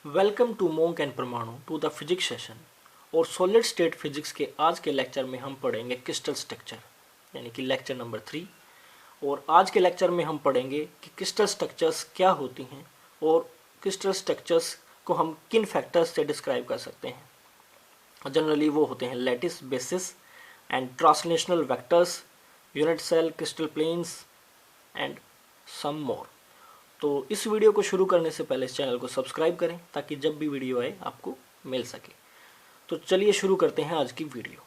Welcome to monk and परमाणु to the physics session. और solid state physics के आज के लेक्चर में हम पढ़ेंगे क्रिस्टल स्ट्रक्चर, यानी कि लेक्चर नंबर 3। और आज के लेक्चर में हम पढ़ेंगे कि क्रिस्टल स्ट्रक्चर्स क्या होती हैं और क्रिस्टल स्ट्रक्चर्स को हम किन फैक्टर्स से डिस्क्राइब कर सकते हैं। जनरली वो होते हैं lattice, basis and translational vectors, unit cell, crystal planes and some more. तो इस वीडियो को शुरू करने से पहले इस चैनल को सब्सक्राइब करें ताकि जब भी वीडियो आए आपको मिल सके। तो चलिए शुरू करते हैं आज की वीडियो।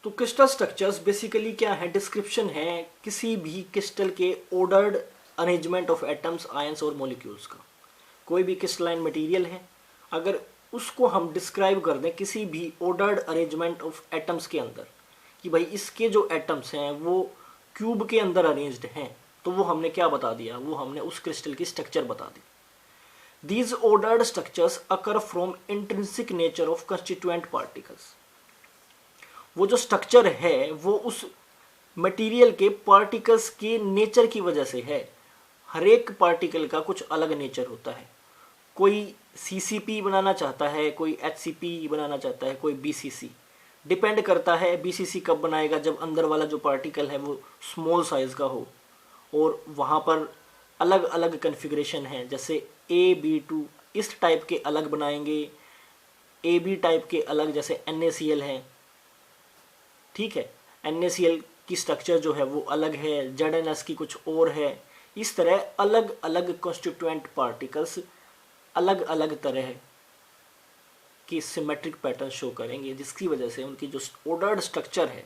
तो क्रिस्टल स्ट्रक्चर्स बेसिकली क्या है? डिस्क्रिप्शन है किसी भी क्रिस्टल के ordered arrangement of atoms, ions और मॉलिक्यूल्स का। कोई भी क्रिस्टलाइन मटेरियल है, अगर उसको हम डिस्क्राइब कर दें किसी भी ऑर्डर्ड अरेंजमेंट ऑफ एटम्स के अंदर, कि भाई इसके जो एटम्स हैं वो क्यूब के अंदर अरेंज्ड हैं, तो वो हमने क्या बता दिया? वो हमने उस क्रिस्टल की स्ट्रक्चर बता दी। These ordered structures occur from intrinsic nature of constituent particles। वो जो स्ट्रक्चर है वो उस मटेरियल के पार्टिकल्स के नेचर की वजह से है। हर एक पार्टिकल का कुछ अलग नेचर होता है। कोई CCP बनाना चाहता है, कोई HCP बनाना चाहता है, कोई BCC। डिपेंड करता है BCC कब बनाएगा, जब अंदर वाला जो पार्टिकल है वो स्मॉल साइज का हो। और वहाँ पर अलग अलग कन्फिग्रेशन है, जैसे AB2 इस टाइप के अलग बनाएंगे, AB टाइप के अलग, जैसे NaCl है। ठीक है, NaCl की स्ट्रक्चर जो है वो अलग है, ZnS की कुछ और है। इस तरह अलग अलग कॉन्स्टिट्यूएंट पार्टिकल्स अलग अलग तरह की सिमेट्रिक पैटर्न शो करेंगे, जिसकी वजह से उनकी जो ऑर्डर्ड स्ट्रक्चर है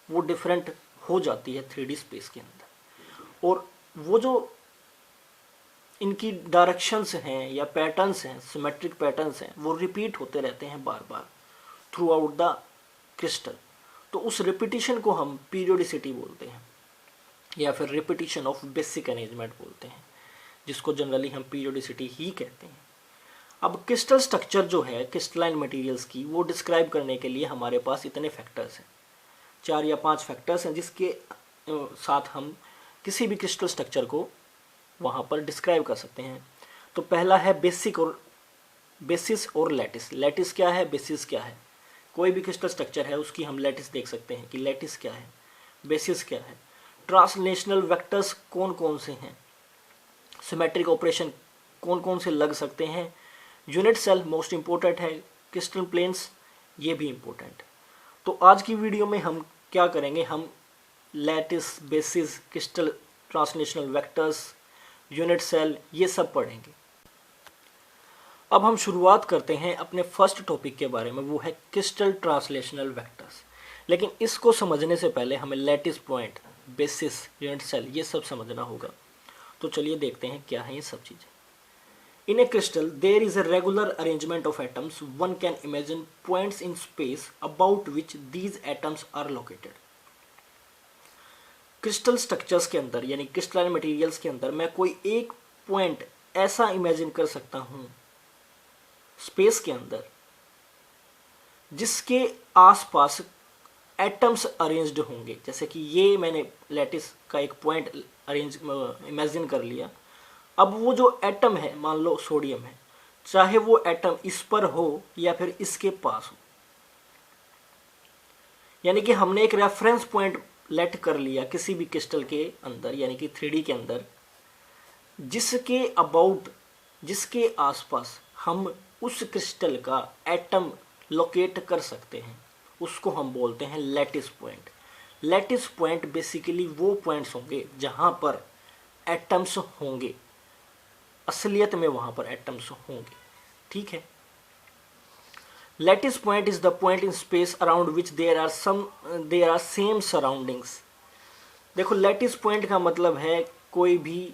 वो डिफरेंट हो जाती है 3D स्पेस के अंदर। और वो जो इनकी डायरेक्शंस हैं या पैटर्न्स हैं, सिमेट्रिक पैटर्न्स हैं, वो रिपीट होते रहते हैं बार बार थ्रू आउट द क्रिस्टल। तो उस रिपीटिशन को हम पीरियोडिसिटी बोलते हैं, या फिर रिपीटिशन ऑफ बेसिक अरेंजमेंट बोलते हैं, जिसको जनरली हम पीरियोडिसिटी ही कहते हैं। अब क्रिस्टल स्ट्रक्चर जो है क्रिस्टलाइन मटेरियल्स की, वो डिस्क्राइब करने के लिए हमारे पास इतने फैक्टर्स हैं, 4 या 5 फैक्टर्स हैं, जिसके साथ हम किसी भी क्रिस्टल स्ट्रक्चर को वहाँ पर डिस्क्राइब कर सकते हैं। तो पहला है बेसिस और लैटिस। लैटिस क्या है, बेसिस क्या है? कोई भी क्रिस्टल स्ट्रक्चर है उसकी हम लैटिस देख सकते हैं कि लैटिस क्या है, बेसिस क्या है। ट्रांसलेशनल वेक्टर्स कौन कौन से हैं, सिमेट्रिक ऑपरेशन कौन कौन से लग सकते हैं। यूनिट सेल मोस्ट इंपॉर्टेंट है, क्रिस्टल प्लेन्स ये भी इंपॉर्टेंट। तो आज की वीडियो में हम क्या करेंगे, हम lattice, basis, crystal translational vectors, unit cell, ये सब पढ़ेंगे। अब हम शुरुआत करते हैं अपने फर्स्ट टॉपिक के बारे में, वो है क्रिस्टल ट्रांसलेशनल वेक्टर्स। लेकिन इसको समझने से पहले हमें lattice point, basis, unit cell ये सब समझना होगा। तो चलिए देखते हैं क्या है ये सब चीज़ें। In a crystal, there is a regular arrangement of atoms. One can imagine points in space about which these atoms are located. Crystal structures के अंदर, यानी क्रिस्टलाइन मटेरियल्स के अंदर, मैं कोई एक पॉइंट ऐसा इमेजिन कर सकता हूं स्पेस के अंदर जिसके आसपास एटम्स अरेंज्ड होंगे। जैसे कि ये मैंने लैटिस का एक पॉइंट इमेजिन कर लिया। अब वो जो एटम है, मान लो सोडियम है, चाहे वो एटम इस पर हो या फिर इसके पास हो, यानी कि हमने एक रेफरेंस पॉइंट लेट कर लिया किसी भी क्रिस्टल के अंदर, यानी कि 3D के अंदर, जिसके अबाउट, जिसके आसपास हम उस क्रिस्टल का एटम लोकेट कर सकते हैं, उसको हम बोलते हैं lattice point. Lattice point basically वो पॉइंट्स होंगे जहां पर एटम्स होंगे, असलियत में वहां पर एटम्स होंगे। ठीक है, lattice point is the point in space around which there are same surroundings. देखो, लैटिस पॉइंट का मतलब है कोई भी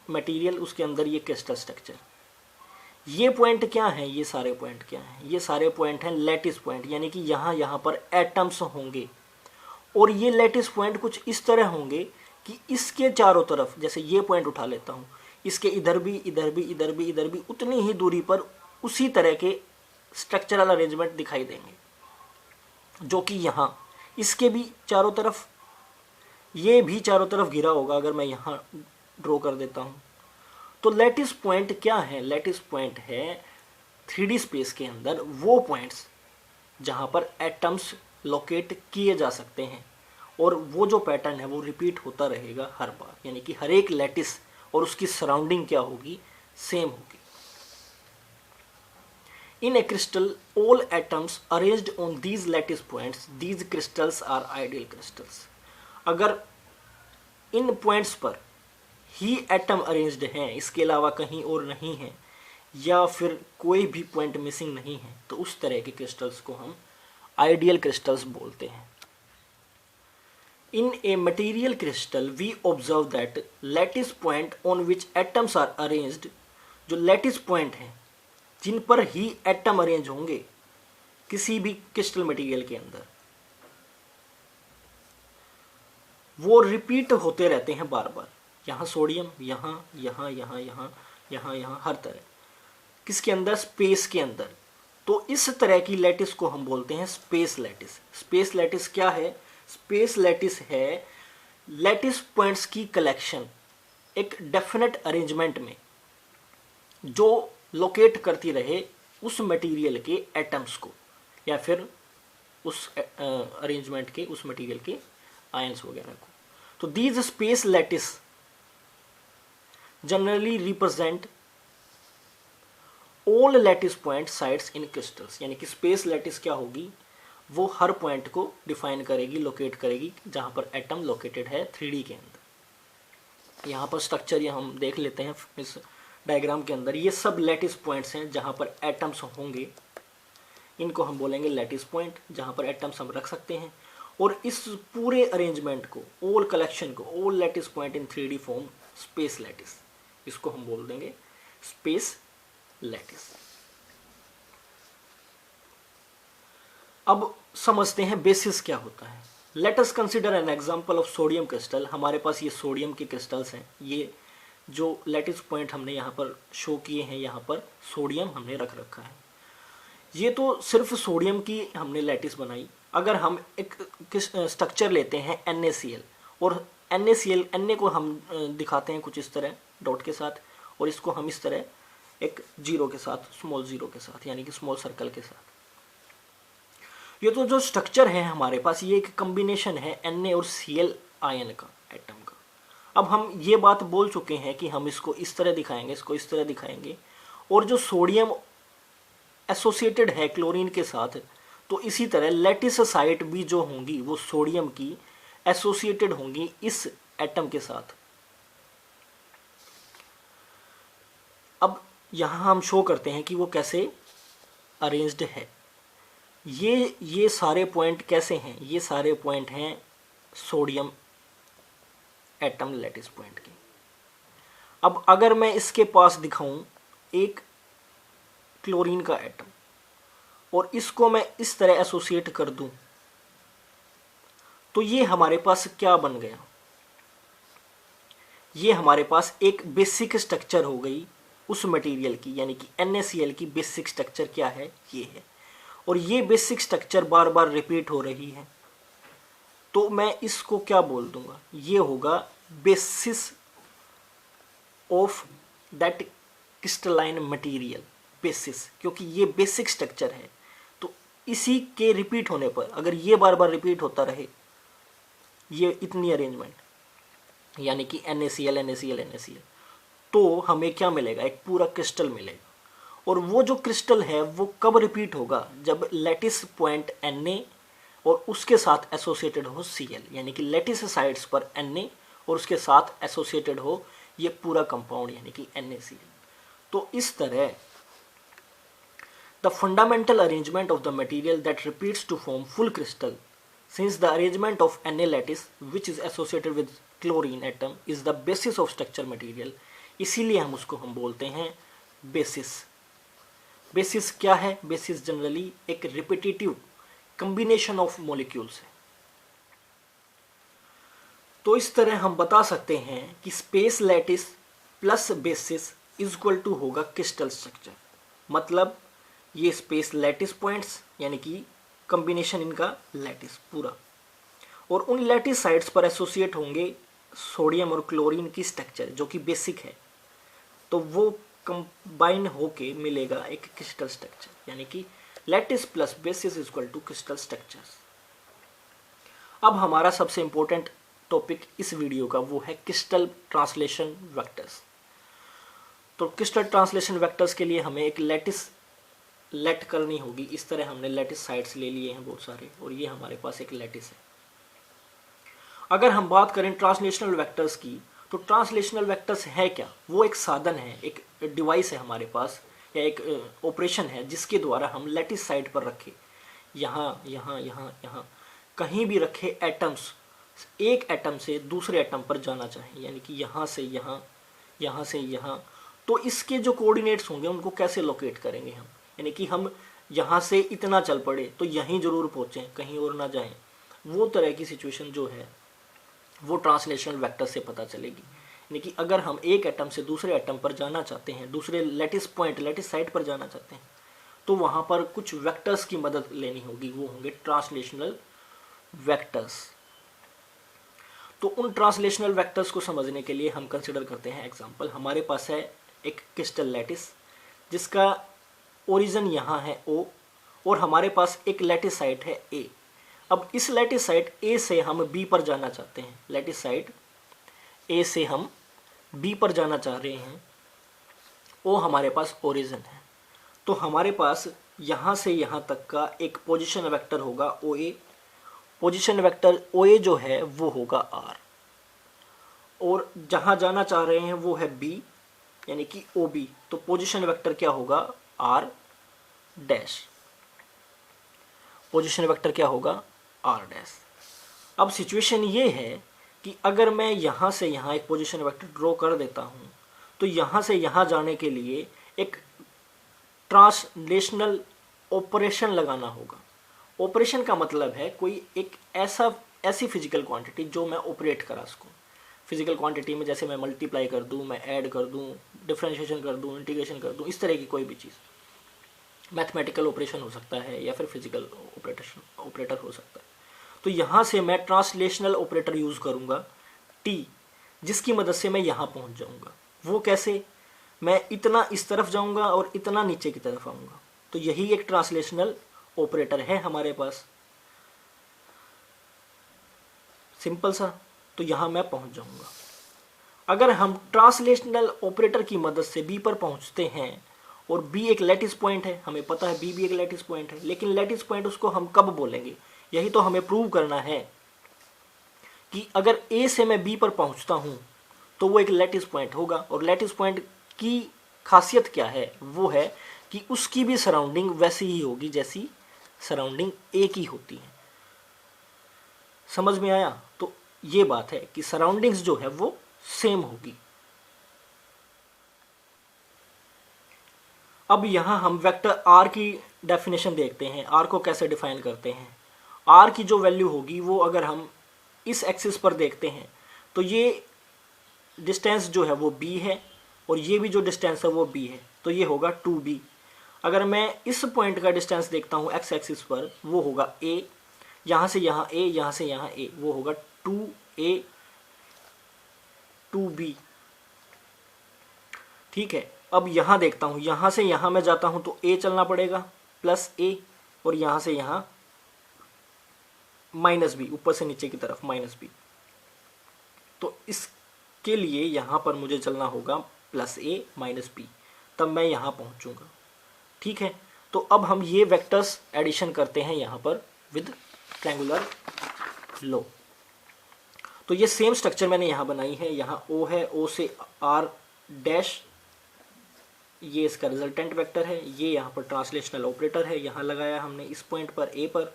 मटेरियल, उसके अंदर ये क्रिस्टल स्ट्रक्चर। ये पॉइंट क्या है, ये सारे पॉइंट क्या हैं? ये सारे पॉइंट हैं लैटिस पॉइंट, यानी कि यहाँ पर एटम्स होंगे। और ये लैटिस पॉइंट कुछ इस तरह होंगे कि इसके चारों तरफ, जैसे ये पॉइंट उठा लेता हूँ, इसके इधर भी, इधर भी, इधर भी, इधर भी, उतनी ही दूरी पर उसी तरह के स्ट्रक्चरल अरेंजमेंट दिखाई देंगे, जो कि यहाँ इसके भी चारों तरफ, ये भी चारों तरफ घिरा होगा। अगर मैं यहाँ ड्रॉ कर देता हूँ तो लैटिस पॉइंट क्या है? लैटिस पॉइंट है 3D स्पेस के अंदर वो पॉइंट्स जहाँ पर एटम्स लोकेट किए जा सकते हैं, और वो जो पैटर्न है वो रिपीट होता रहेगा हर बार, यानी कि हर एक लैटिस और उसकी सराउंडिंग क्या होगी? सेम होगी। In a crystal, all atoms arranged on these lattice points, these crystals are ideal crystals. अगर इन पॉइंट्स पर ही एटम अरेंज्ड हैं, इसके अलावा कहीं और नहीं है, या फिर कोई भी पॉइंट मिसिंग नहीं है, तो उस तरह के क्रिस्टल्स को हम आइडियल क्रिस्टल्स बोलते हैं। In a material crystal, we observe that lattice point on which atoms are arranged, जो लैटिस पॉइंट हैं जिन पर ही एटम अरेंज होंगे किसी भी क्रिस्टल मटेरियल के अंदर, वो रिपीट होते रहते हैं बार बार। यहाँ सोडियम, यहाँ यहाँ यहाँ यहाँ यहाँ यहाँ हर तरह, किसके अंदर? स्पेस के अंदर। तो इस तरह की लैटिस को हम बोलते हैं स्पेस लैटिस। स्पेस लैटिस क्या है? स्पेस लैटिस है लैटिस पॉइंट्स की कलेक्शन एक डेफिनेट अरेंजमेंट में, जो लोकेट करती रहे उस मटेरियल के एटम्स को, या फिर उस अरेंजमेंट के, उस मटेरियल के आयंस वगैरह को। तो these space lattice generally represent all lattice point sites in crystals, यानी कि स्पेस लैटिस क्या होगी? वो हर पॉइंट को डिफाइन करेगी, लोकेट करेगी जहां पर एटम लोकेटेड है 3D के अंदर। यहाँ पर स्ट्रक्चर ये हम देख लेते हैं इस डायग्राम के अंदर। ये सब लैटिस पॉइंट्स हैं जहाँ पर एटम्स होंगे, इनको हम बोलेंगे लैटिस पॉइंट, जहाँ पर एटम्स हम रख सकते हैं। और इस पूरे अरेंजमेंट को, ऑल कलेक्शन को, all lattice point in 3D form, space lattice, इसको हम बोल देंगे स्पेस लैटिस। अब समझते हैं बेसिस क्या होता है। Let us consider an example of sodium crystal. हमारे पास ये सोडियम के क्रिस्टल्स हैं। ये जो लैटिस पॉइंट हमने यहाँ पर शो किए हैं, यहाँ पर सोडियम हमने रख रखा है। ये तो सिर्फ सोडियम की हमने लैटिस बनाई। अगर हम एक स्ट्रक्चर लेते हैं NaCl, और Na को हम दिखाते हैं कुछ इस तरह डॉट के साथ, और इसको हम इस तरह एक जीरो के साथ, स्मॉल जीरो के साथ, यानी कि स्मॉल सर्कल के साथ। ये तो जो स्ट्रक्चर है हमारे पास, ये एक कम्बिनेशन है Na और Cl आयन का, एटम का। अब हम ये बात बोल चुके हैं कि हम इसको इस तरह दिखाएंगे, इसको इस तरह दिखाएंगे, और जो सोडियम एसोसिएटेड है क्लोरीन के साथ, तो इसी तरह लैटिस साइट भी जो होंगी वो सोडियम की एसोसिएटेड होंगी इस एटम के साथ। अब यहाँ हम शो करते हैं कि वो कैसे अरेंज्ड है। ये सारे पॉइंट कैसे हैं? ये सारे पॉइंट हैं सोडियम एटम लैटिस पॉइंट के। अब अगर मैं इसके पास दिखाऊं एक क्लोरीन का एटम, और इसको मैं इस तरह एसोसिएट कर दूं, तो ये हमारे पास क्या बन गया? ये हमारे पास एक बेसिक स्ट्रक्चर हो गई उस मटेरियल की, यानी कि NaCl की बेसिक स्ट्रक्चर क्या है? ये है। और ये बेसिक स्ट्रक्चर बार बार रिपीट हो रही है, तो मैं इसको क्या बोल दूंगा? ये होगा basis of that crystalline material. Basis, क्योंकि ये बेसिक स्ट्रक्चर है, तो इसी के रिपीट होने पर, अगर ये बार बार रिपीट होता रहे, ये इतनी अरेंजमेंट, यानी कि NaCl NaCl NaCl, तो हमें क्या मिलेगा? एक पूरा क्रिस्टल मिलेगा। और वो जो क्रिस्टल है वो कब रिपीट होगा? जब लैटिस पॉइंट Na और उसके साथ एसोसिएटेड हो Cl, यानी कि लैटिस साइड्स पर Na और उसके साथ एसोसिएटेड हो ये पूरा कंपाउंड, यानी कि NaCl। तो इस तरह the fundamental arrangement of the material that repeats to form full crystal, since the arrangement of Na lattice which is associated with chlorine atom is the basis of structure material, इसीलिए हम बोलते हैं basis. Basis क्या है? Basis generally एक repetitive combination of molecules है। तो इस तरह हम बता सकते हैं कि space lattice plus basis is equal to होगा क्रिस्टल स्ट्रक्चर। मतलब ये स्पेस लैटिस पॉइंट्स, यानी कि कॉम्बिनेशन इनका लैटिस पूरा, और उन लैटिस साइड्स पर एसोसिएट होंगे सोडियम और क्लोरीन की स्ट्रक्चर जो कि बेसिक है। तो वो कंबाइन होके मिलेगा एक क्रिस्टल स्ट्रक्चर, यानी कि lattice plus basis is equal to crystal structures. अब हमारा सबसे इंपॉर्टेंट टॉपिक इस वीडियो का वो है क्रिस्टल ट्रांसलेशन वेक्टर्स। तो क्रिस्टल ट्रांसलेशन वेक्टर्स के लिए हमें एक लैटिस लेट करनी होगी। इस तरह हमने लैटिस साइड्स ले लिए हैं बहुत सारे, और ये हमारे पास एक लैटिस है। अगर हम बात करें ट्रांसलेशनल वेक्टर्स की, तो ट्रांसलेशनल वेक्टर्स है क्या? वो एक साधन है, एक डिवाइस है हमारे पास, या एक ऑपरेशन है जिसके द्वारा हम लैटिस साइड पर रखे, यहाँ यहाँ यहाँ यहाँ कहीं भी रखे एटम्स एक एटम से दूसरे एटम पर जाना चाहें, यानी कि यहाँ से यहाँ, यहाँ से यहाँ, तो इसके जो कोऑर्डिनेट्स होंगे उनको कैसे लोकेट करेंगे हम? यानी कि हम यहाँ से इतना चल पड़े तो यहीं जरूर पहुँचें, कहीं और ना जाएं। वो तरह की सिचुएशन जो है वो ट्रांसलेशनल वेक्टर से पता चलेगी। यानी कि अगर हम एक एटम से दूसरे एटम पर जाना चाहते हैं, दूसरे लैटिस पॉइंट लैटिस साइड पर जाना चाहते हैं, तो वहाँ पर कुछ वेक्टर्स की मदद लेनी होगी, वो होंगे ट्रांसलेशनल वेक्टर्स। तो उन ट्रांसलेशनल वेक्टर्स को समझने के लिए हम कंसिडर करते हैं एग्जांपल। हमारे पास है एक क्रिस्टल लैटिस जिसका ओरिजिन यहाँ है O, और हमारे पास एक लैटिस साइड है A। अब इस लैटिस साइड A से हम B पर जाना चाहते हैं, लैटिस साइड A से हम B पर जाना चाह रहे हैं, O हमारे पास ओरिजिन है। तो हमारे पास यहाँ से यहाँ तक का एक पोजीशन वेक्टर होगा OA। पोजीशन वेक्टर OA जो है वो होगा R, और जहाँ जाना चाह रहे हैं वो है B, यानी कि OB। तो पोजीशन वेक्टर क्या होगा? R dash. पोजीशन वेक्टर क्या होगा? R dash. अब सिचुएशन ये है कि अगर मैं यहाँ से यहाँ एक पोजीशन वेक्टर ड्रॉ कर देता हूँ, तो यहाँ से यहाँ जाने के लिए एक ट्रांसलेशनल ऑपरेशन लगाना होगा। ऑपरेशन का मतलब है कोई एक ऐसी फिजिकल क्वांटिटी जो मैं ऑपरेट करा सकूँ। फिजिकल क्वांटिटी में जैसे मैं मल्टीप्लाई कर दूँ, मैं ऐड कर दूँ, डिफरेंशिएशन कर दूँ, इंटीग्रेशन कर दूँ, इस तरह की कोई भी चीज़। मैथमेटिकल ऑपरेशन हो सकता है या फिर फिजिकल ऑपरेटर हो सकता है। तो यहाँ से मैं ट्रांसलेशनल ऑपरेटर यूज़ करूँगा T, जिसकी मदद से मैं यहाँ पहुँच जाऊँगा। वो कैसे? मैं इतना इस तरफ जाऊँगा और इतना नीचे की तरफ आऊँगा। तो यही एक ट्रांसलेशनल ऑपरेटर है हमारे पास, सिंपल सा। तो यहाँ मैं पहुँच जाऊँगा। अगर हम ट्रांसलेशनल ऑपरेटर की मदद से B पर पहुँचते हैं, और B एक लैटिस पॉइंट है, हमें पता है B भी एक लैटिस पॉइंट है, लेकिन लैटिस पॉइंट उसको हम कब बोलेंगे? यही तो हमें प्रूव करना है कि अगर A से मैं B पर पहुंचता हूं तो वो एक लैटिस पॉइंट होगा। और लैटिस पॉइंट की खासियत क्या है? वो है कि उसकी भी सराउंडिंग वैसी ही होगी जैसी सराउंडिंग A की होती है। समझ में आया? तो ये बात है कि सराउंडिंग्स जो है वो सेम होगी। अब यहाँ हम वेक्टर R की डेफिनेशन देखते हैं। R को कैसे डिफाइन करते हैं? R की जो वैल्यू होगी वो अगर हम इस एक्सिस पर देखते हैं तो ये डिस्टेंस जो है वो B है, और ये भी जो डिस्टेंस है वो B है, तो ये होगा 2B। अगर मैं इस पॉइंट का डिस्टेंस देखता हूँ एक्स एक्सिस पर, वो होगा A, यहाँ से यहाँ A, यहाँ से यहाँ A, वो होगा 2A 2B। ठीक है। अब यहाँ देखता हूँ, यहाँ से यहाँ मैं जाता हूँ तो A चलना पड़ेगा प्लस A, और यहाँ से यहाँ माइनस B, ऊपर से नीचे की तरफ माइनस B। तो इसके लिए यहाँ पर मुझे चलना होगा प्लस A माइनस B, तब मैं यहाँ पहुँचूँगा। ठीक है। तो अब हम ये वेक्टर्स एडिशन करते हैं यहाँ पर विद ट्रायंगुलर लॉ। तो ये सेम स्ट्रक्चर मैंने यहाँ बनाई है। यहाँ O है, O से R डैश, ये इसका रिजल्टेंट वेक्टर है। ये यहाँ पर ट्रांसलेशनल ऑपरेटर है, यहाँ लगाया हमने इस पॉइंट पर A पर,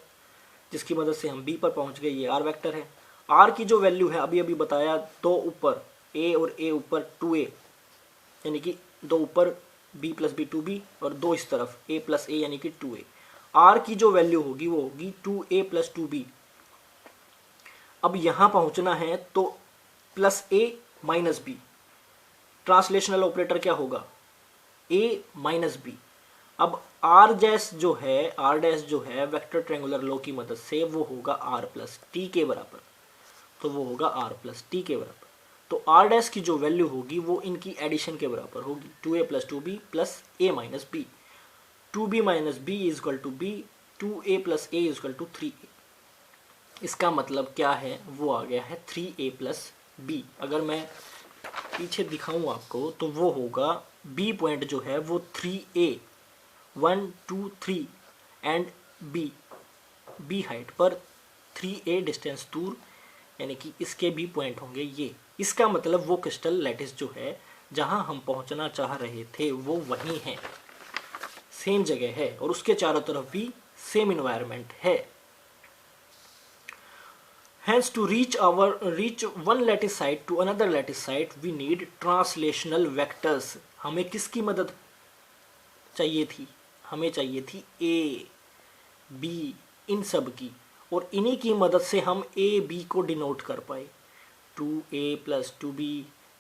जिसकी मदद से हम B पर पहुँच गए। ये R वेक्टर है। R की जो वैल्यू है अभी अभी बताया, दो ऊपर A और A ऊपर 2A, यानी कि दो ऊपर B प्लस B 2B, और दो इस तरफ A प्लस A यानी कि 2A। R की जो वैल्यू होगी वो होगी 2A प्लस 2B। अब यहाँ पहुँचना है तो plus A minus B। Translational operator क्या होगा? A minus B। अब R डैश जो है वेक्टर ट्रायंगुलर लॉ की मदद से वो होगा R प्लस T के बराबर। तो वो होगा R प्लस T के बराबर। तो आर डैश की जो वैल्यू होगी वो इनकी एडिशन के बराबर होगी, 2a + 2b + a - b। 2b - b = b, 2a + a = 3a। इसका मतलब क्या है, वो आ गया है 3a + b। अगर मैं पीछे दिखाऊं आपको तो वो होगा b पॉइंट जो है वो 3a 1 2 3 एंड b हाइट पर 3a डिस्टेंस दूर, यानी कि इसके भी पॉइंट होंगे ये। इसका मतलब वो क्रिस्टल लैटिस जो है जहां हम पहुंचना चाह रहे थे वो वहीं है, सेम जगह है और उसके चारों तरफ भी सेम इन्वायरमेंट है। Hence, to reach one lattice site to another lattice site, we need translational vectors। हमें किसकी मदद चाहिए थी? हमें चाहिए थी A, B, इन सब की, और इन्हीं की मदद से हम A, B को डिनोट कर पाए। 2A + 2B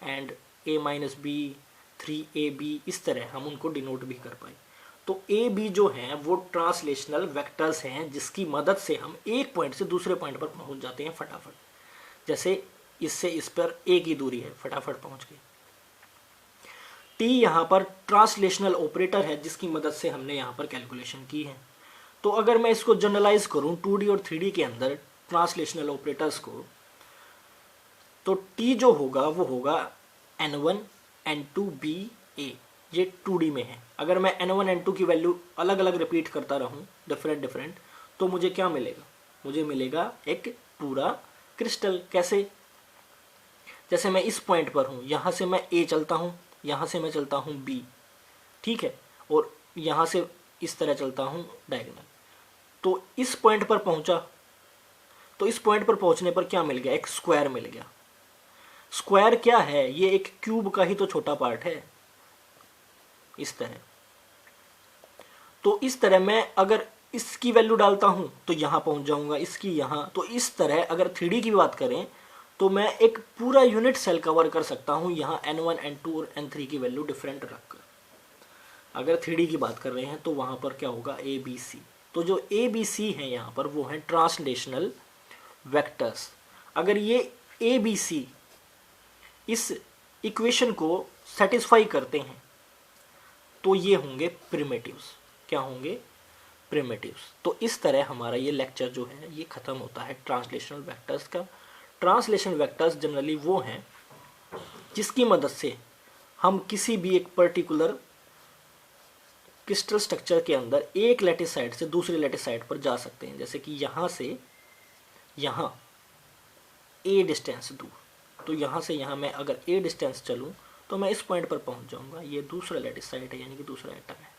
and A - B, 3AB, इस तरह हम उनको डिनोट भी कर पाए। तो ए बी जो हैं वो ट्रांसलेशनल वेक्टर्स हैं जिसकी मदद से हम एक पॉइंट से दूसरे पॉइंट पर पहुंच जाते हैं फटाफट। जैसे इससे इस पर ए की दूरी है, फटाफट पहुंच गए। टी यहाँ पर ट्रांसलेशनल ऑपरेटर है जिसकी मदद से हमने यहाँ पर कैलकुलेशन की है। तो अगर मैं इसको जनरलाइज करूँ 2D और 3D के अंदर ट्रांसलेशनल ऑपरेटर्स को, तो टी जो होगा वो होगा N1 N2 B A, ये 2D में है। अगर मैं N1 N2 की वैल्यू अलग अलग रिपीट करता रहूं डिफरेंट, तो मुझे क्या मिलेगा? मुझे मिलेगा एक पूरा क्रिस्टल। कैसे? जैसे मैं इस पॉइंट पर हूं, यहां से मैं A चलता हूं, यहां से मैं चलता हूं B, ठीक है, और यहां से इस तरह चलता हूं डायगोनल। तो इस पॉइंट पर पहुंचा, तो इस पॉइंट पर पहुंचने पर क्या मिल गया? एक स्क्वायर मिल गया। स्क्वायर क्या है? ये एक क्यूब का ही तो छोटा पार्ट है, इस तरह। तो इस तरह मैं अगर इसकी वैल्यू डालता हूं तो यहां पहुंच जाऊंगा, इसकी यहां। तो इस तरह अगर 3D की बात करें तो मैं एक पूरा यूनिट सेल कवर कर सकता हूं यहां N1 N2 और N3 की वैल्यू डिफरेंट रखकर। अगर 3D की बात कर रहे हैं तो वहां पर क्या होगा? ABC। तो जो ABC है यहां पर वो है ट्रांसलेशनल वेक्टर्स। अगर ये ABC इस इक्वेशन को सेटिस्फाई करते हैं तो ये होंगे प्रिमिटिव्स। क्या होंगे? प्रिमिटिव्स। तो इस तरह हमारा ये लेक्चर जो है ये खत्म होता है ट्रांसलेशनल वेक्टर्स का। ट्रांसलेशनल वेक्टर्स जनरली वो हैं जिसकी मदद से हम किसी भी एक पर्टिकुलर क्रिस्टल स्ट्रक्चर के अंदर एक लैटिस साइट से दूसरे लैटिस साइट पर जा सकते हैं। जैसे कि यहाँ से यहाँ A डिस्टेंस दूर, तो यहाँ से यहाँ मैं अगर A डिस्टेंस चलूँ तो मैं इस पॉइंट पर पहुँच जाऊँगा। ये दूसरा लैटिस साइट है, यानी कि दूसरा एटम है।